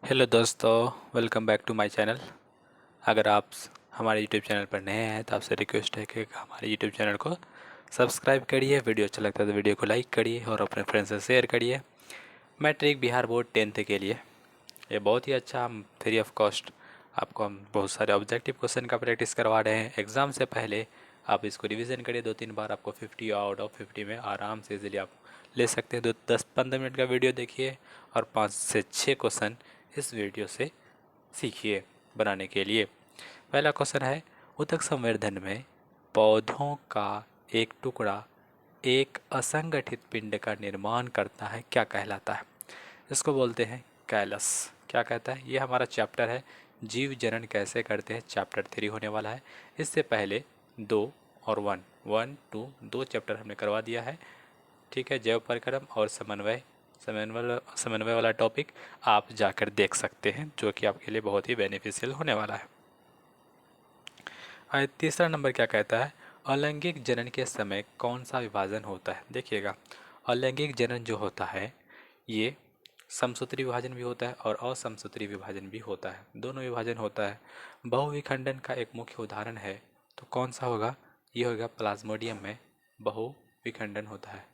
Hello दोस्तों, welcome back to my channel. अगर आप हमारे यूट्यूब चैनल पर नए हैं तो आपसे रिक्वेस्ट है कि हमारे यूट्यूब चैनल को सब्सक्राइब करिए। वीडियो अच्छा लगता है तो वीडियो को लाइक करिए और अपने फ्रेंड्स से शेयर करिए। मैट्रिक बिहार बोर्ड 10th के लिए ये बहुत ही अच्छा फ्री ऑफ कॉस्ट आपको हम बहुत सारे ऑब्जेक्टिव क्वेश्चन का प्रैक्टिस करवा रहे हैं। एग्ज़ाम से पहले आप इसको रिवीजन करिए 2-3 बार, आपको 50 आउट ऑफ 50 में आराम से इजीली आप ले सकते हैं। 10-15 मिनट का वीडियो देखिए और 5 से 6 क्वेश्चन इस वीडियो से सीखिए बनाने के लिए। पहला क्वेश्चन है, उदक संवर्धन में पौधों का एक टुकड़ा एक असंगठित पिंड का निर्माण करता है, क्या कहलाता है? इसको बोलते हैं कैलस। क्या कहता है? ये हमारा चैप्टर है जीव जनन कैसे करते हैं, चैप्टर 3 होने वाला है। इससे पहले 2 और 1, 1, 2 दो चैप्टर हमने करवा दिया है। ठीक है, जैव परिक्रम और समन्वय वाला टॉपिक आप जाकर देख सकते हैं, जो कि आपके लिए बहुत ही बेनिफिशियल होने वाला है। तीसरा नंबर क्या कहता है, अलैंगिक जनन के समय कौन सा विभाजन होता है? देखिएगा, अलैंगिक जनन जो होता है ये समसूत्री विभाजन भी होता है और असमसूत्री विभाजन भी होता है, दोनों विभाजन होता है। बहुविखंडन का एक मुख्य उदाहरण है तो कौन सा होगा? ये होगा प्लाज्मोडियम में बहुविखंडन होता है।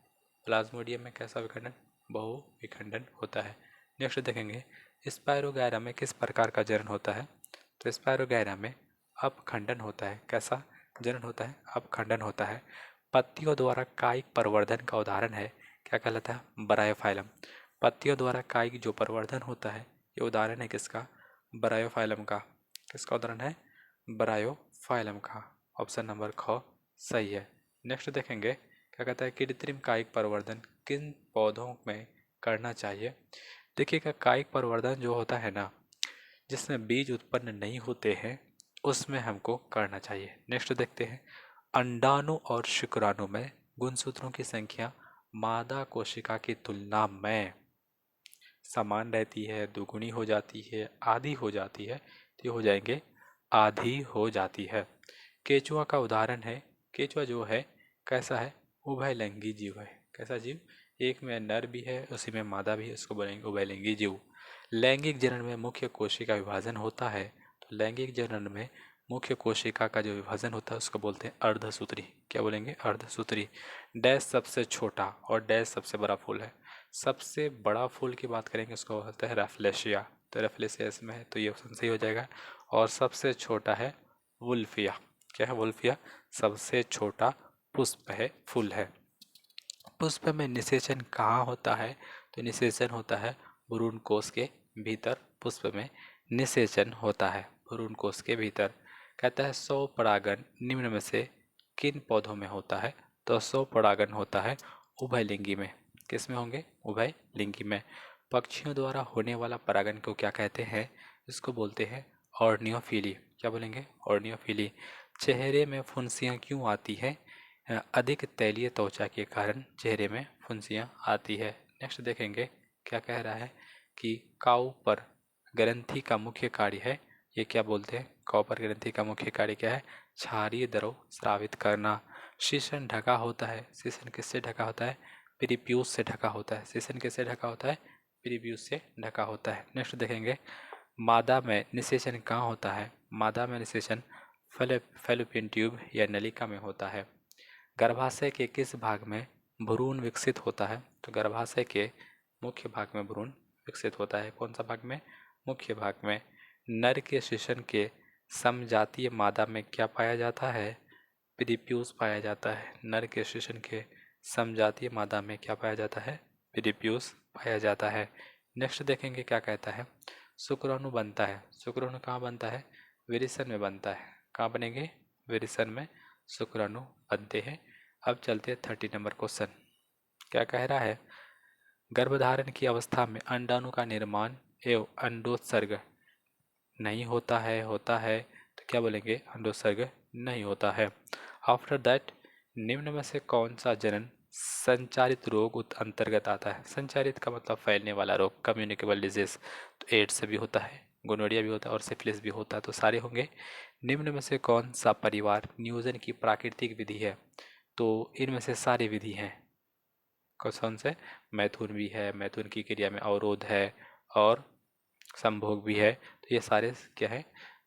प्लाज्मोडियम में कैसा विखंडन? बहुविखंडन होता है। नेक्स्ट देखेंगे, स्पायरोगैरा में किस प्रकार का जनन होता है? तो स्पायरोगैरा में अपखंडन होता है। कैसा जनन होता है? अपखंडन होता है। पत्तियों द्वारा कायिक प्रवर्धन का उदाहरण है, क्या कहलाता है? बरायोफाइलम। पत्तियों द्वारा कायिक जो प्रवर्धन होता है ये उदाहरण है किसका? बरायोफाइलम का। किसका उदाहरण है? बरायोफाइलम का। ऑप्शन नंबर ख सही है। नेक्स्ट देखेंगे, क्या कहता है, कृत्रिम कायिक प्रवर्धन किन पौधों में करना चाहिए? देखिएगा, कायिक प्रवर्धन जो होता है ना, जिसमें बीज उत्पन्न नहीं होते हैं उसमें हमको करना चाहिए। नेक्स्ट देखते हैं, अंडाणु और शुक्राणु में गुणसूत्रों की संख्या मादा कोशिका की तुलना में समान रहती है, दुगुनी हो जाती है, आधी हो जाती है, तो ये हो जाएंगे आधी हो जाती है। केचुआ का उदाहरण है। केचुआ जो है कैसा है? उभयलिंगी जीव है। कैसा जीव? एक में नर भी है, उसी में मादा भी है, उसको बोलेंगे उभयलिंगी जीव। लैंगिक जनन में मुख्य कोशिका विभाजन होता है तो लैंगिक जनन में मुख्य कोशिका का जो विभाजन होता है उसको बोलते हैं अर्धसूत्री। क्या बोलेंगे? अर्धसूत्री। डैश सबसे छोटा और डैश सबसे बड़ा फूल है। सबसे बड़ा फूल की बात करेंगे उसको बोलते हैं रेफ्लेशिया, तो रेफ्लेशिया इसमें है तो ये ऑप्शन सही हो जाएगा। और सबसे छोटा है वुल्फिया। क्या है? वुल्फिया सबसे छोटा पुष्प है, फूल है। पुष्प में निषेचन कहाँ होता है? तो निषेचन होता है भ्रूण कोश के भीतर। पुष्प में निषेचन होता है भ्रूण कोश के भीतर। कहता है, 100 परागण निम्न में से किन पौधों में होता है? तो 100 परागण होता है उभयलिंगी में। किस में होंगे? उभयलिंगी में। पक्षियों द्वारा होने वाला परागण को क्या कहते हैं? इसको बोलते हैं ऑर्नियोफिली। क्या बोलेंगे? ऑर्नियोफिली। चेहरे में फुंसियाँ क्यों आती है? अधिक तैलीय त्वचा के कारण चेहरे में फुंसियाँ आती है। नेक्स्ट देखेंगे, क्या कह रहा है कि काउपर ग्रंथि का मुख्य कार्य है। ये क्या बोलते हैं? काउपर ग्रंथि का मुख्य कार्य क्या है? क्षारीय द्रव स्रावित करना। शीशन ढका होता है। शीशन किससे ढका होता है? प्रीप्यूस से ढका होता है। शीशन किससे ढका होता है? प्रीप्यूस से ढका होता है। नेक्स्ट देखेंगे, मादा में निषेचन कहाँ होता है? मादा में निषेचन फैलोपियन ट्यूब या नलिका में होता है। गर्भाशय के किस भाग में भ्रूण विकसित होता है? तो गर्भाशय के मुख्य भाग में भ्रूण विकसित होता है। कौन सा भाग में? मुख्य भाग में। नर के शिशन के समजातीय मादा में क्या पाया जाता है? प्रीप्यूस पाया जाता है। नर के शिशन के समजातीय मादा में क्या पाया जाता है? प्रीप्यूस पाया जाता है। नेक्स्ट देखेंगे, क्या कहता है, शुक्राणु बनता है। शुक्राणु कहाँ बनता है? विरिसन में बनता है। कहाँ बनेंगे? विरिसन में शुक्राणु बनते हैं। अब चलते हैं 30 नंबर क्वेश्चन। क्या कह रहा है? गर्भधारण की अवस्था में अंडाणु का निर्माण एवं अंडोत्सर्ग नहीं होता है, होता है तो क्या बोलेंगे? अंडोत्सर्ग नहीं होता है। आफ्टर दैट निम्न में से कौन सा जनन संचारित रोग अंतर्गत आता है? संचारित का मतलब फैलने वाला रोग, कम्युनिकेबल डिजीज। तो एड्स भी होता है, गोनोरिया भी होता है और सिफिलिस भी होता है, तो सारे होंगे। निम्न में से कौन सा परिवार नियोजन की प्राकृतिक विधि है? तो इनमें से सारी विधि हैं। कौन से? मैथुन भी है, मैथुन की क्रिया में अवरोध है और संभोग भी है। तो ये सारे क्या है,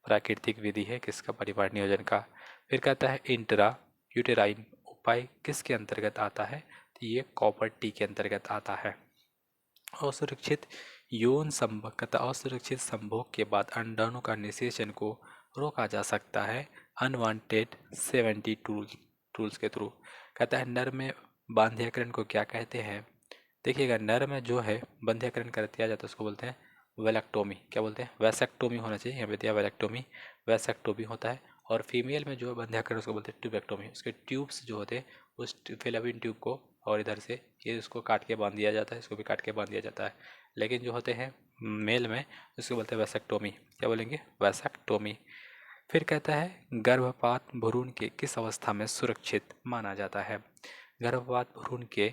प्राकृतिक विधि है किसका, परिवार नियोजन का। फिर कहता है इंट्रा यूटेराइन उपाय किसके अंतर्गत आता है, तो ये कॉपर टी के अंतर्गत आता है। असुरक्षित यौन संभोग कहता है असुरक्षित संभोग के बाद अंडाणु का निषेचन को रोका जा सकता है अनवांटेड 70 टूल्स के थ्रू। कहता है नर में बांध्यकरण को क्या कहते हैं, देखिएगा नर में जो है बंध्यकरण कर दिया जाता है उसको बोलते हैं वेलेक्टोमी। क्या बोलते हैं, वैसेक्टोमी होना चाहिए, यहाँ पे दिया वेलेक्टोमी, वैसेक्टोमी होता है। और फीमेल में जो है बंध्यकरण उसको बोलते हैं ट्यूबेक्टोमी। उसके ट्यूब्स जो होते हैं उस फिलामेंट ट्यूब को और इधर से ये उसको काट के बांध दिया जाता है, इसको भी काट के बांध दिया जाता है। लेकिन जो होते हैं मेल में उसको बोलते हैं वैसेक्टोमी। क्या बोलेंगे, वैसेक्टोमी। फिर कहता है गर्भपात भ्रूण के किस अवस्था में सुरक्षित माना जाता है, गर्भपात भ्रूण के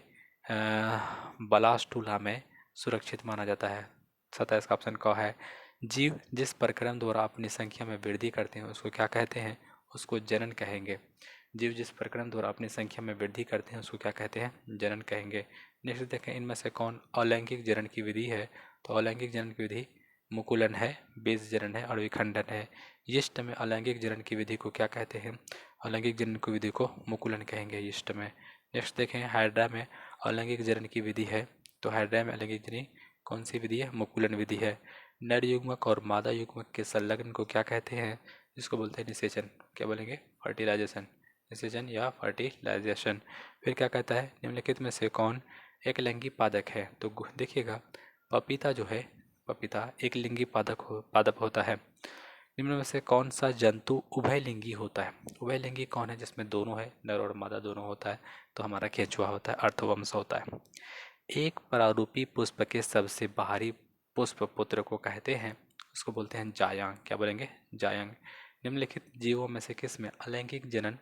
बलास्टुला में सुरक्षित माना जाता है। 27 का ऑप्शन क है। जीव जिस प्रक्रम द्वारा अपनी संख्या में वृद्धि करते हैं उसको क्या कहते हैं, उसको जनन कहेंगे। जीव जिस प्रक्रम द्वारा अपनी संख्या में वृद्धि करते हैं उसको क्या कहते हैं, जनन कहेंगे। नेक्स्ट देखें इनमें से कौन अलैंगिक जनन की विधि है, तो अलैंगिक जनन की विधि मुकुलन है, बीज जनन है और विखंडन है। यीस्ट में अलैंगिक जनन की विधि को क्या कहते हैं, अलैंगिक जनन की विधि को मुकुलन कहेंगे यीस्ट में। नेक्स्ट देखें हाइड्रा में अलैंगिक जनन की विधि है, तो हाइड्रा में अलैंगिक जनन कौन सी विधि है, मुकुलन विधि है। नर युग्मक और मादा युग्मक के संलग्न को क्या कहते हैं, इसको बोलते हैं निषेचन। क्या बोलेंगे, फर्टिलाइजेशन, निषेचन या फर्टिलाइजेशन। फिर क्या कहता है निम्नलिखित में से कौन एक लिंगी पादक है, तो देखिएगा पपीता जो है, पपीता एक लिंगी पादप होता है। निम्न में से कौन सा जंतु उभयलिंगी होता है, उभयलिंगी कौन है जिसमें दोनों है, नर और मादा दोनों होता है, तो हमारा केंचुआ होता है, अर्थवंश होता है। एक परारूपी पुष्प के सबसे बाहरी पुष्प पुत्र को कहते हैं, उसको बोलते हैं जायांग। क्या बोलेंगे, जायांग। निम्नलिखित जीवों में से किस में अलैंगिक जनन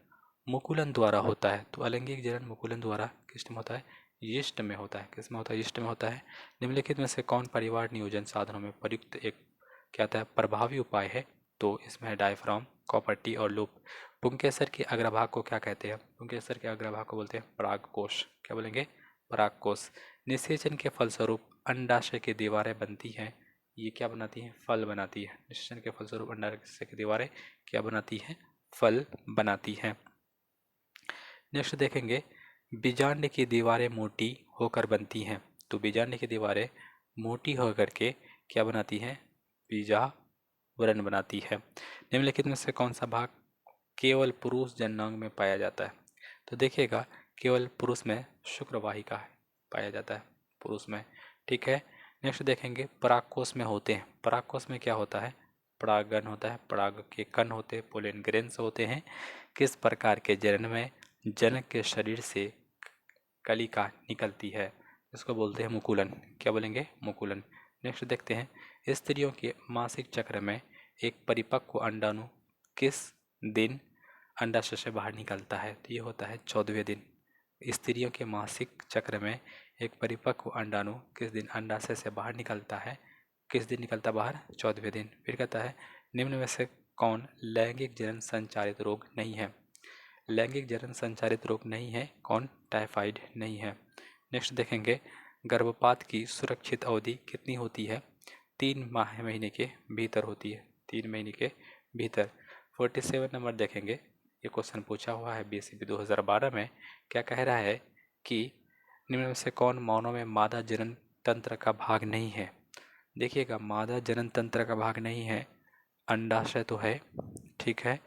मुकुलन द्वारा होता है, तो अलैंगिक जनन मुकुलन द्वारा किस में होता है, यीस्ट में होता है। किस में होता है, यीस्ट में होता है। निम्नलिखित में से कौन परिवार नियोजन साधनों में प्रयुक्त एक क्या होता है, प्रभावी उपाय है, तो इसमें है डायफ्राम, कॉपर टी और लूप। पुंकेसर के अग्रभाग को क्या कहते हैं, पुंकेसर के अग्रभाग को बोलते हैं परागकोश। क्या बोलेंगे, परागकोश। निषेचन के फलस्वरूप अंडाशय की दीवारें बनती हैं, ये क्या बनाती हैं, फल बनाती है। निषेचन के फलस्वरूप अंडाशय की दीवारें क्या बनाती हैं, फल बनाती हैं। नेक्स्ट देखेंगे बीजांड की दीवारें मोटी होकर बनती हैं, तो बीजांड की दीवारें मोटी होकर के क्या बनाती हैं, बीजावरण बनाती है। निम्नलिखित में से कौन सा भाग केवल पुरुष जननांग में पाया जाता है, तो देखिएगा केवल पुरुष में शुक्रवाहिका पाया जाता है, पुरुष में। ठीक है। नेक्स्ट देखेंगे परागकोश में होते हैं, परागकोश में क्या होता है, परागन होता है, पराग के कण होते हैं, पोलन ग्रेन्स होते हैं। किस प्रकार के जनन में जनक के शरीर से कलिका निकलती है, इसको बोलते हैं मुकुलन। क्या बोलेंगे, मुकुलन। नेक्स्ट देखते हैं स्त्रियों के मासिक चक्र में एक परिपक्व अंडाणु किस दिन अंडाशय से बाहर निकलता है, तो ये होता है 14वें दिन। स्त्रियों के मासिक चक्र में एक परिपक्व अंडाणु किस दिन अंडाशय से बाहर निकलता है, किस दिन निकलता बाहर, 14वें दिन। फिर कहता है निम्न में से कौन लैंगिक जनन संचारित रोग नहीं है, लैंगिक जनन संचारित रोग नहीं है कौन, टाइफाइड नहीं है। नेक्स्ट देखेंगे गर्भपात की सुरक्षित अवधि कितनी होती है, 3 महीने के भीतर होती है, 3 महीने के भीतर। 47 नंबर देखेंगे, ये क्वेश्चन पूछा हुआ है बीसीबी 2012 में। क्या कह रहा है कि निम्न में से कौन मानव में मादा जनन तंत्र का भाग नहीं है, देखिएगा मादा जनन तंत्र का भाग नहीं है, अंडाशय तो है, ठीक है,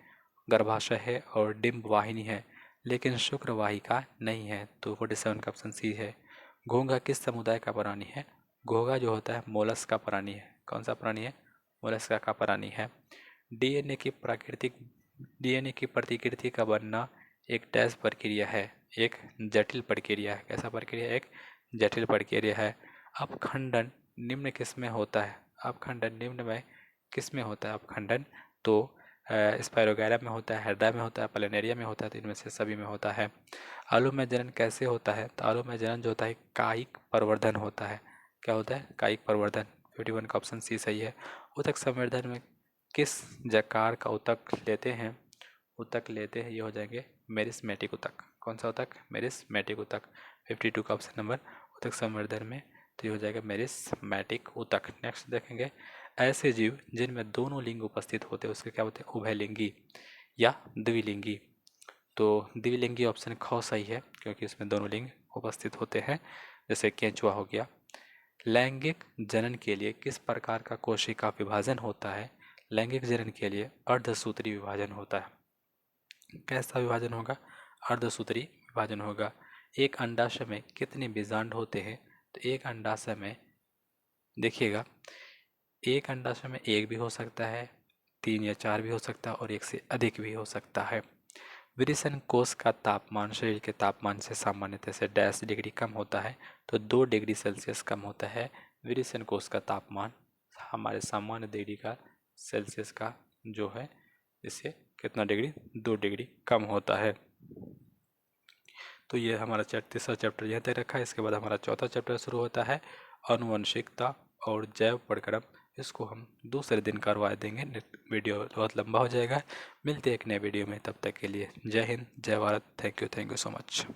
गर्भाशय है और डिंब वाहिनी है, लेकिन शुक्र वाहिका नहीं है, तो 47 का ऑप्शन सी है। घोंघा किस समुदाय का प्राणी है, घोंघा जो होता है मोलस्क का प्राणी है, कौन सा प्राणी है, मोलस्क का प्राणी है। डीएनए की प्रतिकृति का बनना एक डैश प्रक्रिया है, एक जटिल प्रक्रिया है। कैसा प्रक्रिया है, एक जटिल प्रक्रिया है। अपखंडन निम्न किस में होता है, अपखंडन निम्न में किस में होता है, अपखंडन तो स्पायरोगैरा में होता है, हेड्रा में होता है, प्लेनेरिया में होता है, तो इनमें से सभी में होता है। आलू में जनन कैसे होता है, तो आलू में जनन जो होता है कायिक प्रवर्धन होता है। क्या होता है, कायिक प्रवर्धन। 51 का ऑप्शन सी सही है। उतक संवर्धन में किस जकार का उतक लेते हैं, उतक लेते हैं, ये हो जाएंगे मेरिस्मेटिक उतक। कौन सा उतक, मेरिस्मेटिक उतक। 52 का ऑप्शन नंबर उतक संवर्धन में, तो ये हो जाएगा मेरिस्मेटिक उतक। नेक्स्ट देखेंगे ऐसे जीव जिनमें दोनों लिंग उपस्थित होते हैं उसके क्या बोलते हैं, उभयलिंगी या द्विलिंगी। तो द्विलिंगी ऑप्शन ख सही है क्योंकि इसमें दोनों लिंग उपस्थित होते हैं। जैसे केंचुआ हो गया। लैंगिक जनन के लिए किस प्रकार का कोशिका विभाजन होता है? लैंगिक जनन के लिए अर्धसूत्री विभाजन होता है। कैसा विभाजन होगा? अर्धसूत्री विभाजन होगा। एक अंडाशय में कितने बीजांड होते हैं? तो एक अंडाशय में देखिएगा, एक अंडाशय में एक भी हो सकता है, 3 या 4 भी हो सकता है और एक से अधिक भी हो सकता है। विरेचन कोश का तापमान शरीर के तापमान से सामान्यतः से डैश डिग्री कम होता है। तो 2 डिग्री सेल्सियस कम होता है विरेचन कोश का तापमान हमारे सामान्य डिग्री का सेल्सियस का जो है, इससे कितना डिग्री, 2 डिग्री कम होता है। तो ये हमारा तीसरा चैप्टर यहाँ तक रखा है। इसके बाद हमारा चौथा चैप्टर शुरू होता है आनुवंशिकता और जैव प्रक्रम। इसको हम दूसरे दिन करवा देंगे, वीडियो बहुत लंबा हो जाएगा। मिलते हैं एक नए वीडियो में, तब तक के लिए जय हिंद, जय Bharat. Thank you so much.